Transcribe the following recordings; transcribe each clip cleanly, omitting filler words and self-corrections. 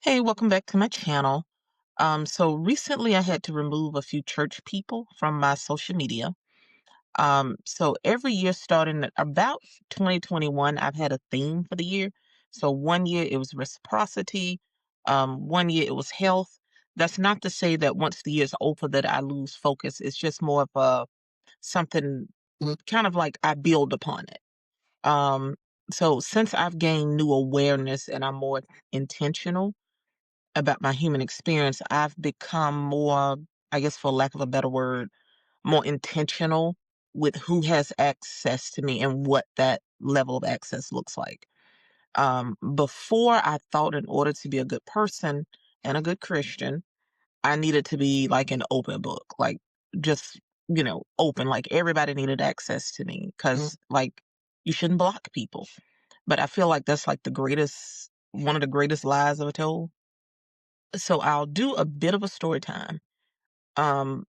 Hey, welcome back to my channel. So recently I had to remove a few church people from my social media. So every year starting at about 2021, I've had a theme for the year. So one year it was reciprocity, one year it was health. That's not to say that once the year's over that I lose focus. It's just more of a something kind of like I build upon it. Um, so since I've gained new awareness and I'm more intentional about my human experience, I've become more, I guess, for lack of a better word, more intentional with who has access to me and what that level of access looks like. Before, I thought in order to be a good person and a good Christian, I needed to be like an open book, like just, open, like everybody needed access to me because, like, you shouldn't block people. But I feel like that's like one of the greatest lies ever told. So I'll do a bit of a story time. Um,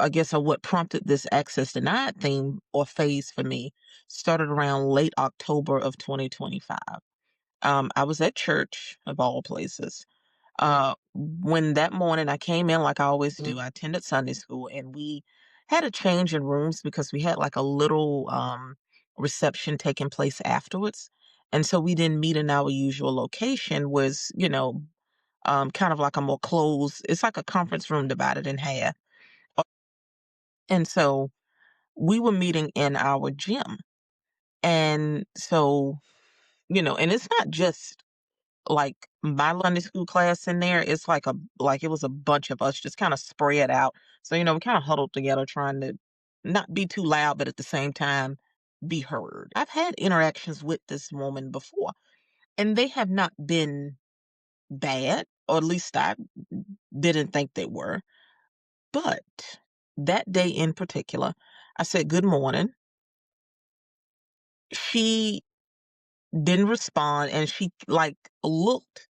I guess what prompted this access denied theme or phase for me started around late October of 2025. I was at church of all places. When that morning I came in like I always do, I attended Sunday school and we had a change in rooms because we had like a little reception taking place afterwards. And so we didn't meet in our usual location was, kind of like a more closed, it's like a conference room divided in half. And so we were meeting in our gym. And so, and it's not just like my Sunday school class in there. It's like it was a bunch of us just kind of spread out. So, we kind of huddled together trying to not be too loud, but at the same time be heard. I've had interactions with this woman before, and they have not been bad, or at least I didn't think they were. But that day in particular, I said, "Good morning." She didn't respond and she like looked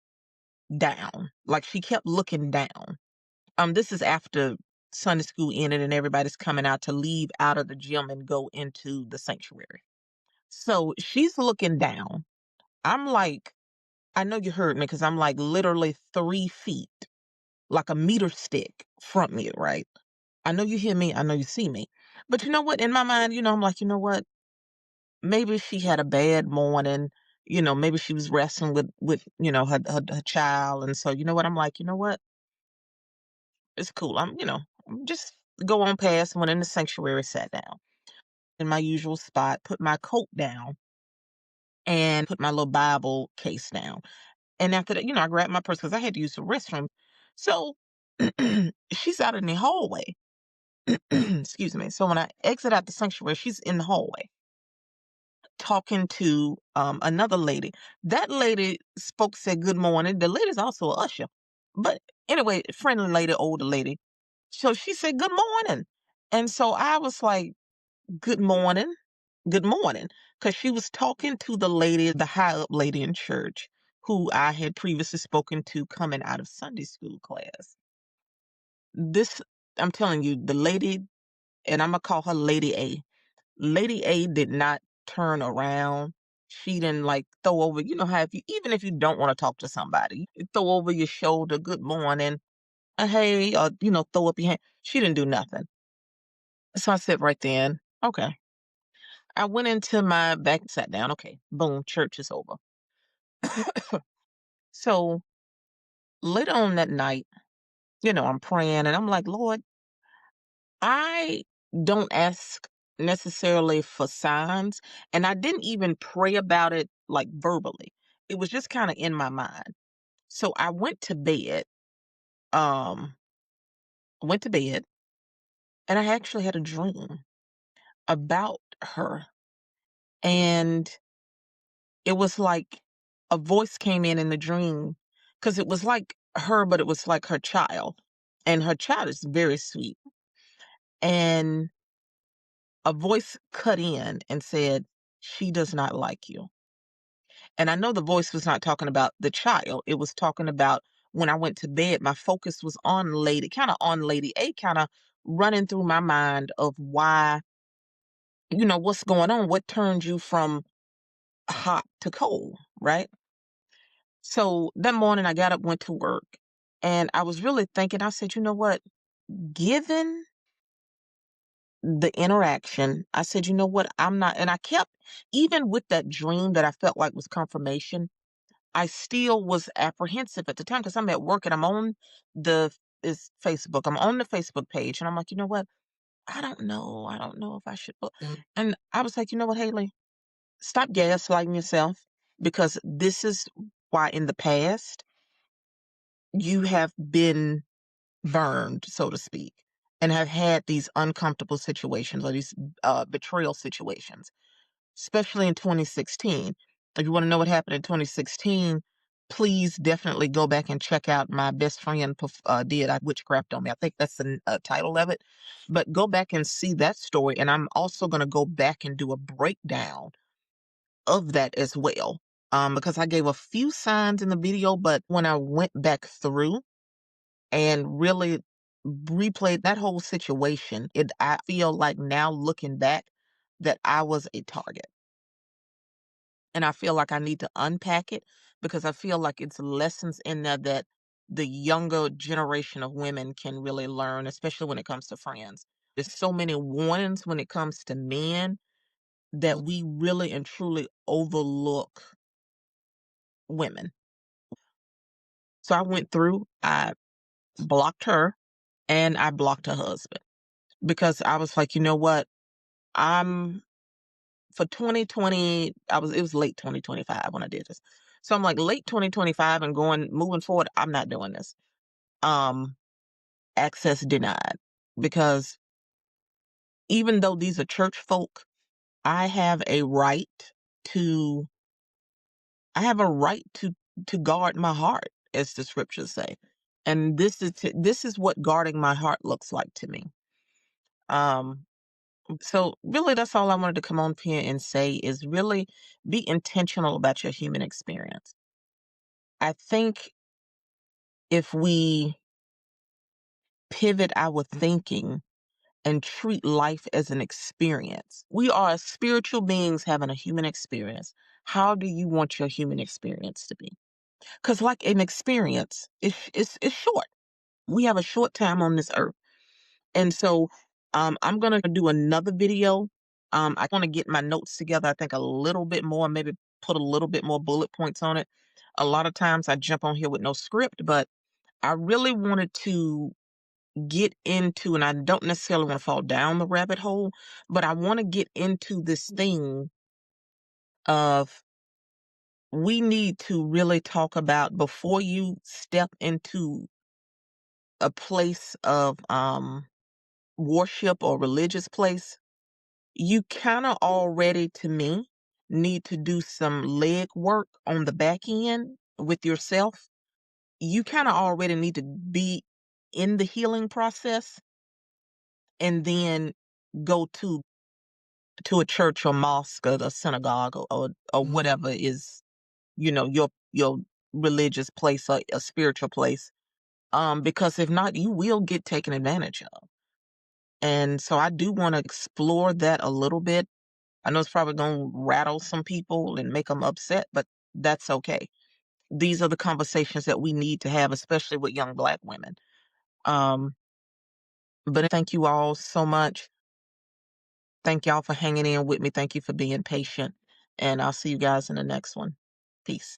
down. Like she kept looking down. This is after Sunday school ended and everybody's coming out to leave out of the gym and go into the sanctuary. So she's looking down. I'm like, I know you heard me because I'm like literally 3 feet, like a meter stick from you, right? I know you hear me. I know you see me. But you know what? In my mind, I'm like, you know what? Maybe she had a bad morning. Maybe she was wrestling with her child, and so I'm like, you know what? It's cool. Just go on past. Went in the sanctuary, sat down in my usual spot, put my coat down, and put my little Bible case down. And after that, I grabbed my purse because I had to use the restroom. So she's out in the hallway. Excuse me. So when I exit out the sanctuary, she's in the hallway talking to another lady. That lady said good morning. The lady's also a usher. But anyway, friendly lady, older lady. So she said good morning. And so I was like, good morning, good morning. Because she was talking to the lady, the high up lady in church, who I had previously spoken to coming out of Sunday school class. This, I'm telling you, the lady, and I'm going to call her Lady A. Lady A did not turn around. She didn't like throw over, how even if you don't want to talk to somebody, you throw over your shoulder, good morning, hey, or, throw up your hand. She didn't do nothing. So I said right then, okay. I went into my back, sat down. Okay, boom, church is over. So later on that night, I'm praying and I'm like, Lord, I don't ask necessarily for signs. And I didn't even pray about it like verbally. It was just kind of in my mind. So I um, went to bed, and I actually had a dream about her. And it was like a voice came in the dream because it was like her, but it was like her child. And her child is very sweet. And a voice cut in and said, she does not like you. And I know the voice was not talking about the child. It was talking about when I went to bed, my focus was on Lady A, kind of running through my mind of why, what's going on? What turned you from hot to cold, right? So that morning I got up, went to work, and I was really thinking, I said, you know what? Given the interaction, I said, you know what? I'm not, and I kept, even with that dream that I felt like was confirmation, I still was apprehensive at the time because I'm at work and I'm on the is Facebook. I'm on the Facebook page and I'm like, you know what? I don't know. I don't know if I should. And I was like, you know what, Haley? Stop gaslighting yourself because this is why in the past you have been burned, so to speak, and have had these uncomfortable situations or these betrayal situations, especially in 2016. If you want to know what happened in 2016, please definitely go back and check out my best friend did witchcraft on me. I think that's the title of it. But go back and see that story. And I'm also going to go back and do a breakdown of that as well. Because I gave a few signs in the video, but when I went back through and really replayed that whole situation, I feel like now looking back that I was a target. And I feel like I need to unpack it because I feel like it's lessons in there that the younger generation of women can really learn, especially when it comes to friends. There's so many warnings when it comes to men that we really and truly overlook women. So I went through, I blocked her and I blocked her husband because I was like, you know what? I'm for 2020, it was late 2025 when I did this. So I'm like late 2025 and moving forward, I'm not doing this. Um, Access denied because even though these are church folk, I have a right to I have a right to guard my heart, as the scriptures say. And this is what guarding my heart looks like to me. Um, so really that's all I wanted to come on here and say is really be intentional about your human experience. I think if we pivot our thinking and treat life as an experience, we are spiritual beings having a human experience. How do you want your human experience to be? Because, like an experience, it's short. We have a short time on this earth. And so I'm going to do another video. I want to get my notes together, I think a little bit more, maybe put a little bit more bullet points on it. A lot of times I jump on here with no script, but I really wanted to get into, and I don't necessarily want to fall down the rabbit hole, but I want to get into this thing of we need to really talk about before you step into a place of worship or religious place, you kind of already, to me, need to do some leg work on the back end with yourself. You kind of already need to be in the healing process and then go to a church or mosque or a synagogue or whatever is, your religious place or a spiritual place. Because if not, you will get taken advantage of. And so I do want to explore that a little bit. I know it's probably going to rattle some people and make them upset, but that's okay. These are the conversations that we need to have, especially with young Black women. Um, but thank you all so much. Thank y'all for hanging in with me. Thank you for being patient. And I'll see you guys in the next one. Peace.